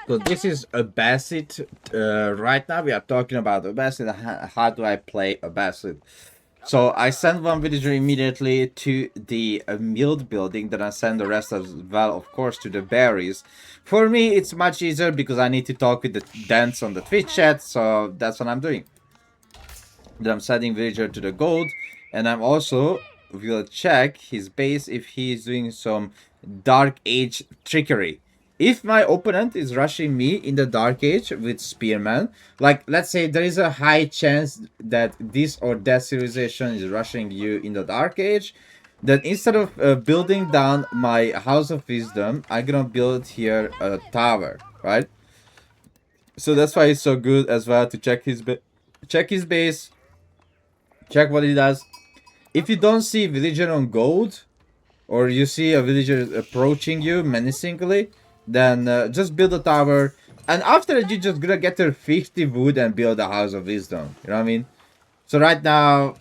So this is Abbasid. Right now we are talking about Abbasid. How do I play Abbasid? So I send one villager immediately to the milled building. Then I send the rest as well, of course, to the berries. For me, it's much easier because I need to talk with the dents on the Twitch chat. So that's what I'm doing. Then I'm sending villager to the gold, and I'm also will check his base if he is doing some dark age trickery. If my opponent is rushing me in the dark age with spearman, like let's say there is a high chance that this or that civilization is rushing you in the dark age, then instead of building down my house of wisdom, I'm gonna build here a tower, right? So that's why it's so good as well to check his base, check what he does. If you don't see villager on gold, or you see a villager approaching you menacingly, then just build a tower. And after that, you just gonna get your 50 wood and build a house of wisdom. You know what I mean? So right now,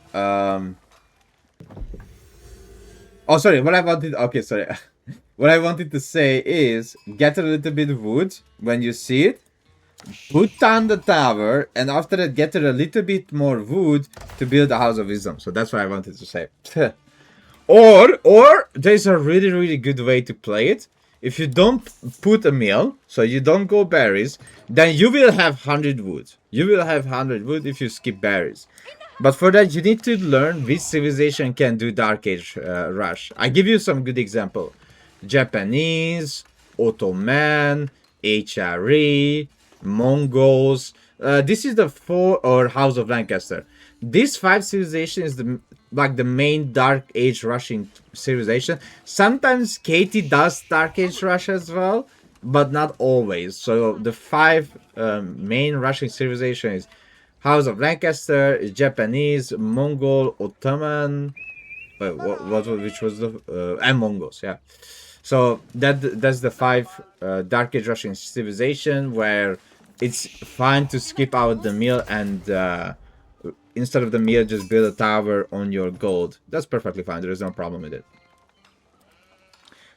oh sorry, what I wanted. Okay, sorry. What I wanted to say is get a little bit of wood when you see it. Put down the tower, and after that, get a little bit more wood to build a house of wisdom. So that's what I wanted to say. Or there's a really good way to play it. If you don't put a mill, so you don't go berries, then you will have 100 wood. You will have 100 wood if you skip berries. But for that, you need to learn which civilization can do Dark Age rush. I give you some good example. Japanese, Ottoman, HRE, Mongols. This is the or House of Lancaster. These 5 civilizations is the main Dark Age rushing civilization. Sometimes Katie does Dark Age rush as well, but not always. So the 5 main rushing civilizations is House of Lancaster, is Japanese, Mongol, Ottoman. Wait, which was the and Mongols? Yeah. So that's the 5 Dark Age rushing civilization where it's fine to skip out the meal and instead of the meal just build a tower on your gold. That's perfectly fine. There is no problem with it.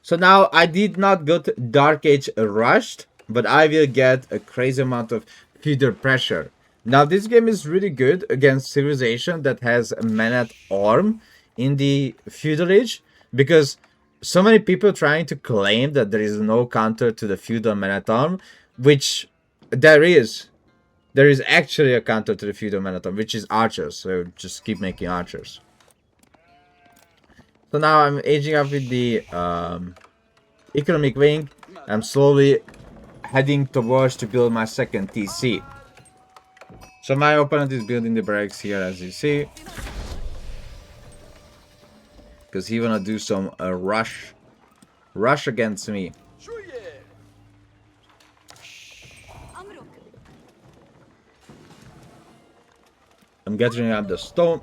So now I did not get Dark Age rushed, but I will get a crazy amount of feeder pressure. Now this game is really good against civilization that has a man-at-arm in the Feudal Age, because so many people trying to claim that there is no counter to the Feudal man-at-arm, which there is. There is actually a counter to the Feudal man-at-arm, which is archers, so just keep making archers. So now I'm aging up with the economic wing. I'm slowly heading towards to build my second TC. So my opponent is building the barracks here, as you see, because he wanna do some rush against me. I'm gathering up the stone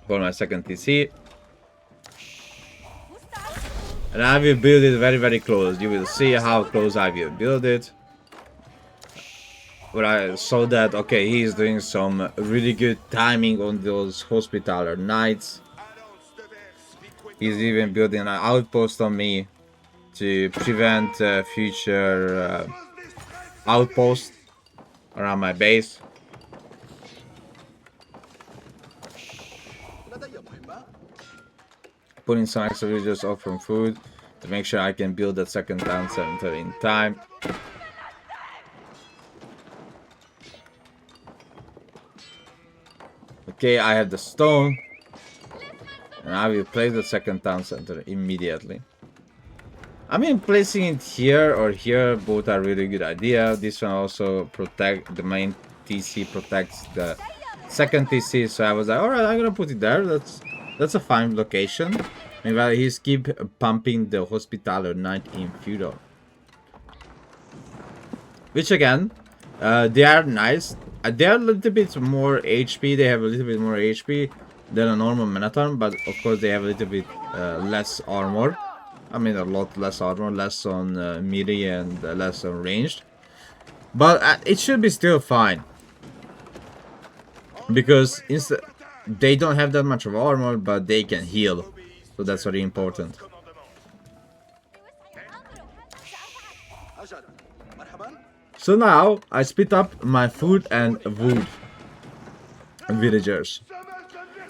for my second TC. And I will build it very close. You will see how close I will build it. But I saw that, okay, he's doing some really good timing on those Hospitaller Knights. He's even building an outpost on me to prevent future outposts around my base. Putting some extra villagers off from food to make sure I can build that second town center in time. Okay, I have the stone, and I will place the second town center immediately. I mean, placing it here or here, both are really good idea. This one also protect the main TC, protects the second TC, so I was like, alright, I'm gonna put it there. That's a fine location. Meanwhile, he's keep pumping the Hospitaller Knight in Feudal. Which again, they are nice. They are a little bit more HP. They have a little bit more HP than a normal Minotaur, but of course they have a little bit less armor. I mean, a lot less armor, less on melee and less on ranged. But it should be still fine, because they don't have that much of armor, but they can heal, so that's very important. So now I split up my food and wood villagers.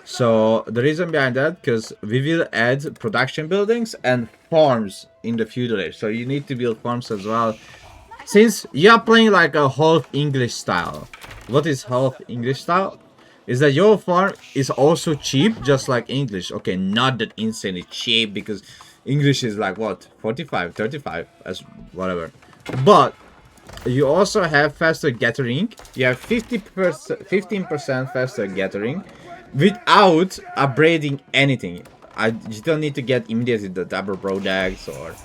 So the reason behind that, because we will add production buildings and farms in the feudal age. So you need to build farms as well. Since you are playing like a half English style. What is half English style? Is that your farm is also cheap, just like English. Okay, not that insanely cheap, because English is like what, 45, 35, as whatever. But you also have faster gathering. You have 15% faster gathering without upgrading anything. You don't need to get immediately the double products or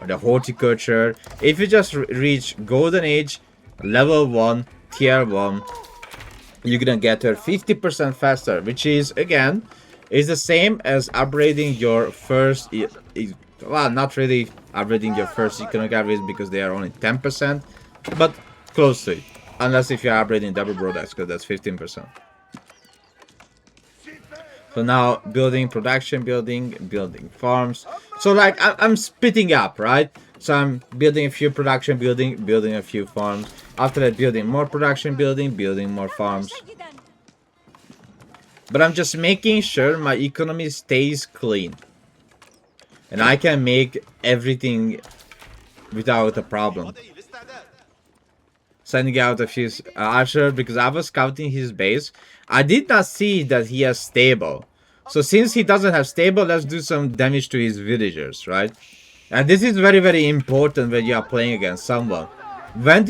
the horticulture. If you just reach golden age, level 1, tier 1, you're gonna get her 50% faster, which is again is the same as upgrading your first, well, not really upgrading your first economic average, because they are only 10%, but close to it, unless if you're upgrading double products, because that's 15%. So now building production building farms. So like I'm splitting up, right? So I'm building a few production building a few farms. After that, building more production building more farms. But I'm just making sure my economy stays clean. And I can make everything without a problem. Sending out a few archers, because I was scouting his base. I did not see that he has stable. So since he doesn't have stable, let's do some damage to his villagers, right? And this is very, very important when you are playing against someone. When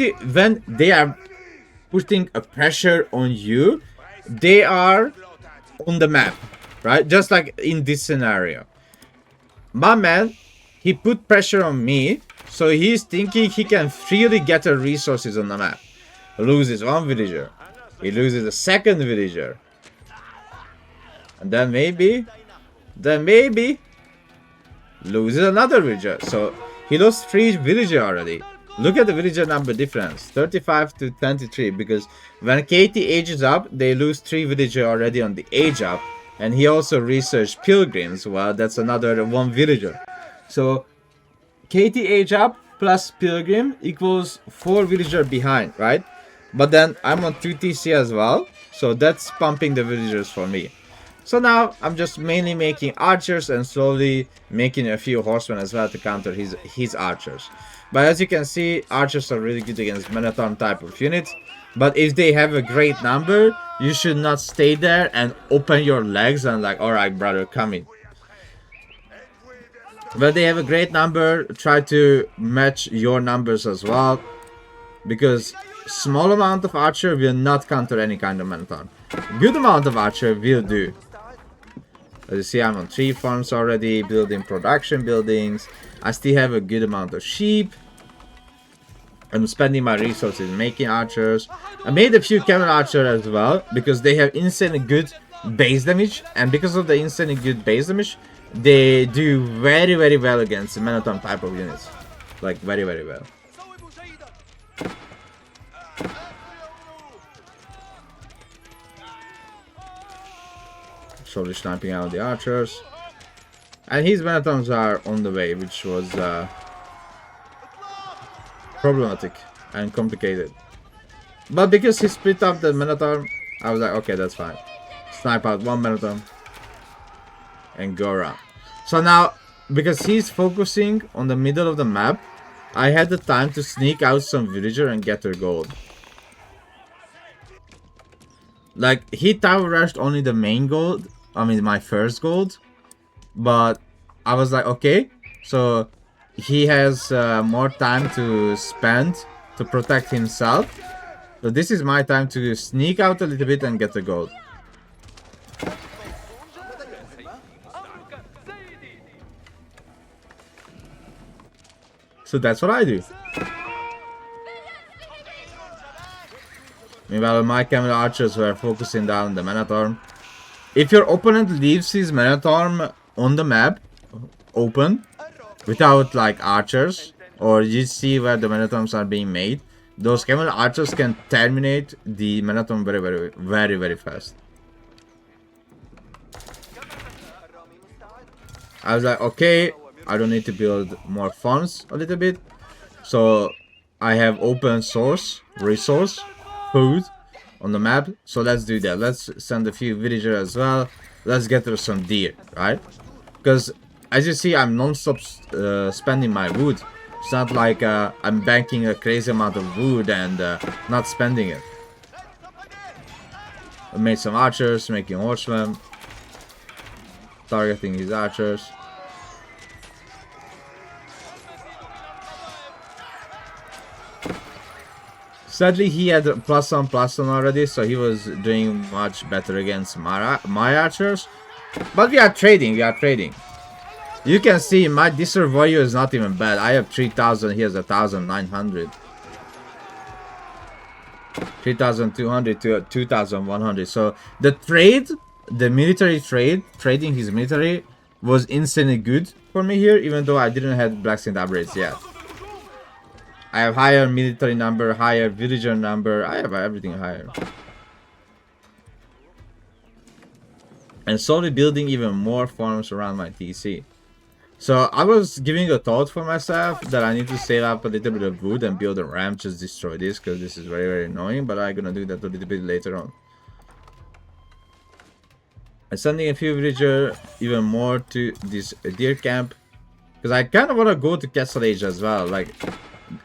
they are putting a pressure on you, they are on the map, right? Just like in this scenario. My man, he put pressure on me, so he's thinking he can freely get the resources on the map. Loses one villager. He loses a second villager. And then maybe loses another villager. So he lost 3 villager already. Look at the villager number difference, 35 to 23, because when Katie ages up, they lose 3 villager already on the age up. And he also researched pilgrims. Well, that's another 1 villager. So Katie age up plus pilgrim equals 4 villager behind, right? But then I'm on 2 TC as well, so that's pumping the villagers for me. So now I'm just mainly making archers and slowly making a few horsemen as well to counter his archers. But as you can see, archers are really good against Minotaur type of units. But if they have a great number, you should not stay there and open your legs and like, alright brother, come in. When they have a great number, try to match your numbers as well. Because small amount of archer will not counter any kind of Minotaur. Good amount of archer will do. As you see, I'm on 3 farms already, building production buildings. I still have a good amount of sheep. I'm spending my resources making archers. I made a few camel archers as well, because they have insanely good base damage. And because of the insanely good base damage, they do very, very well against the Minotaur type of units. Like, very, very well. Slowly sniping out the archers. And his Minotaurs are on the way, which was problematic and complicated. But because he split up the Minotaur, I was like, okay, that's fine. Snipe out 1 Minotaur and go around. So now, because he's focusing on the middle of the map, I had the time to sneak out some villager and get their gold. Like, he tower rushed only the main gold, I mean my first gold, but I was like, okay, so he has more time to spend to protect himself. So this is my time to sneak out a little bit and get the gold. So that's what I do. Meanwhile, my camel archers were focusing down the Minotaur. If your opponent leaves his Minotaur on the map open without like archers, or you see where the Minotaurs are being made, those camel archers can terminate the Minotaur very fast. I was like, okay, I don't need to build more farms a little bit. So I have open source, resource, food on the map. So let's do that. Let's send a few villagers as well. Let's get her some deer, right? Because as you see, I'm non-stop spending my wood. It's not like I'm banking a crazy amount of wood and not spending it. I made some archers, making horsemen. Targeting his archers. Sadly, he had +1/+1 already, so he was doing much better against my archers. But we are trading, You can see my disserve value is not even bad. I have 3,000, he has 1,900. 3,200 to 2,100. So the trade, the military trade, trading his military was insanely good for me here, even though I didn't have blacksmith upgrades yet. I have higher military number, higher villager number. I have everything higher. And slowly building even more farms around my TC. So I was giving a thought for myself that I need to save up a little bit of wood and build a ramp, just destroy this, because this is very, very annoying. But I'm gonna do that a little bit later on. I'm sending a few villagers even more to this deer camp. Because I kind of want to go to Castle Age as well. Like,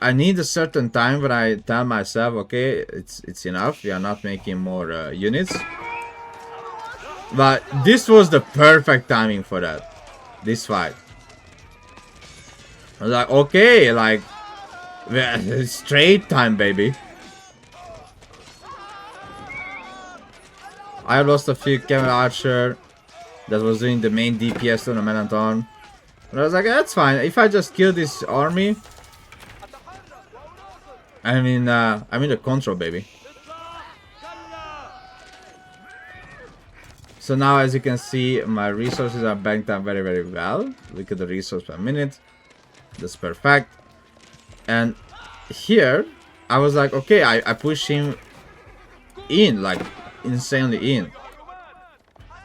I need a certain time where I tell myself, okay, it's enough. We are not making more units. But this was the perfect timing for that. This fight. I was like, okay, like, straight time, baby. I lost a few camel archer that was doing the main DPS on the man at arm. But I was like, that's fine. If I just kill this army, I'm in the control, baby. So now, as you can see, my resources are banked up very, very well. Look at the resource per minute. That's perfect. And here, I was like, okay, I push him in, like, insanely in.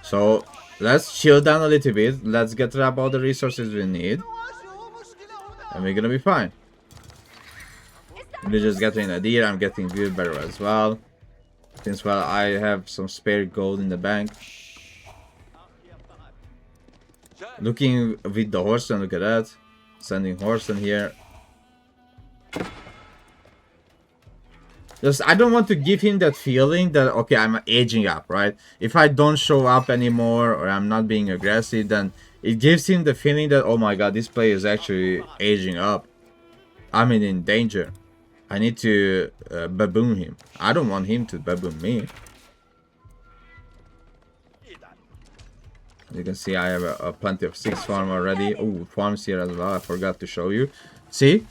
So, let's chill down a little bit. Let's get up all the resources we need. And we're gonna be fine. We're just getting a deer. I'm getting wheelbarrow as well. Since, well, I have some spare gold in the bank. Looking with the horse, and look at that. Sending horse in here. Just, I don't want to give him that feeling that, okay, I'm aging up, right? If I don't show up anymore or I'm not being aggressive, then it gives him the feeling that, oh my god, this player is actually aging up. I'm in danger. I need to baboon him. I don't want him to baboon me. You can see I have plenty of 6 farm already. Oh, farms here as well. I forgot to show you. See?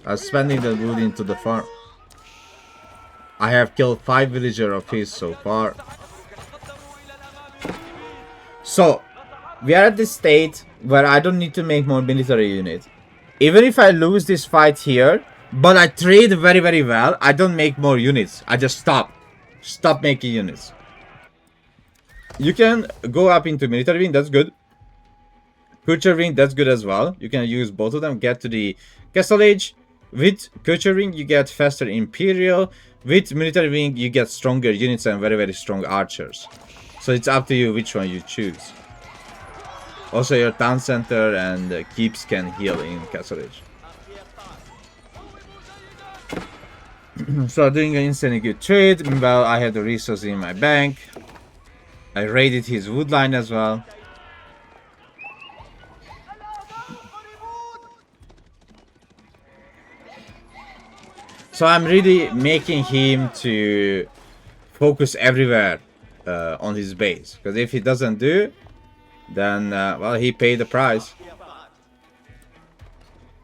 I was spending the wood into the farm. I have killed 5 villagers of his so far. So, we are at this state where I don't need to make more military units. Even if I lose this fight here, but I trade very, very well, I don't make more units. I just stop. Stop making units. You can go up into military wing, that's good. Culture wing, that's good as well. You can use both of them. Get to the castle age. With culture wing, you get faster imperial. With military wing, you get stronger units and very, very strong archers. So it's up to you which one you choose. Also, your town center and keeps can heal in castle age. So doing an insanely good trade. Meanwhile, I have the resources in my bank. I raided his wood line as well. So I'm really making him to focus everywhere on his base. Because if he doesn't do, then, well, he paid the price.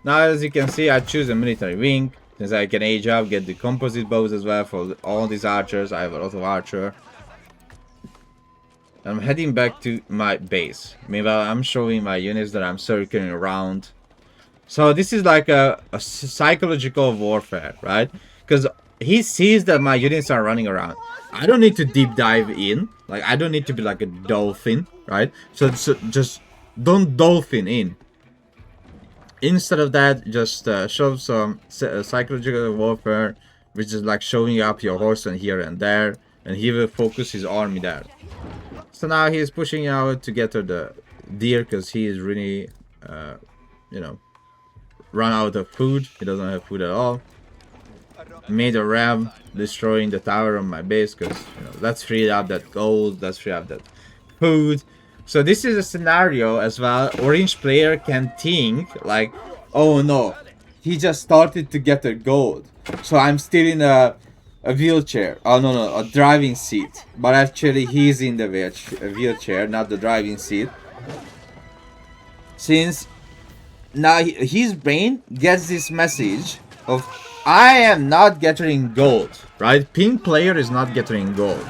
Now, as you can see, I choose a military wing. Since I can age up, get the composite bows as well for all these archers. I have a lot of archer. I'm heading back to my base. Meanwhile, I'm showing my units that I'm circling around. So this is like a psychological warfare, right? Because he sees that my units are running around. I don't need to deep dive in. Like, I don't need to be like a dolphin, right? So just don't dolphin in. Instead of that, just show some psychological warfare, which is like showing up your horseman here and there, and he will focus his army there. So now he's pushing out to get to the deer because he is really, you know, run out of food. He doesn't have food at all. Made a ram, destroying the tower on my base because, you know, let's free up that gold, let's free up that food. So this is a scenario as well. Orange player can think like, oh no, he just started to get a gold, so I'm still in a wheelchair. Oh no, a driving seat. But actually he's in the wheelchair, not the driving seat. Since now his brain gets this message of, I am not getting gold, right? Pink player is not getting gold.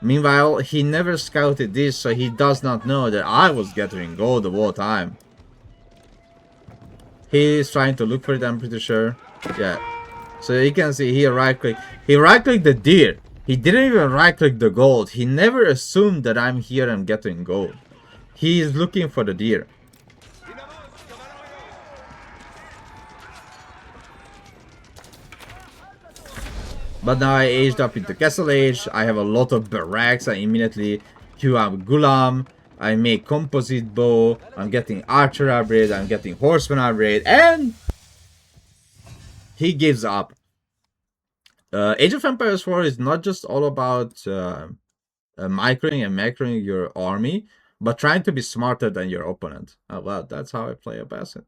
Meanwhile, he never scouted this, so he does not know that I was getting gold the whole time. He is trying to look for it, I'm pretty sure. Yeah. So you can see here, right-click. He right-clicked the deer. He didn't even right-click the gold. He never assumed that I'm here and getting gold. He is looking for the deer. But now I aged up into Castle Age. I have a lot of barracks. I immediately queue up Gulam. I make composite bow. I'm getting archer upgrade. I'm getting horseman upgrade. And he gives up. Age of Empires 4 is not just all about microing and macroing your army, but trying to be smarter than your opponent. Well, that's how I play Abbasid.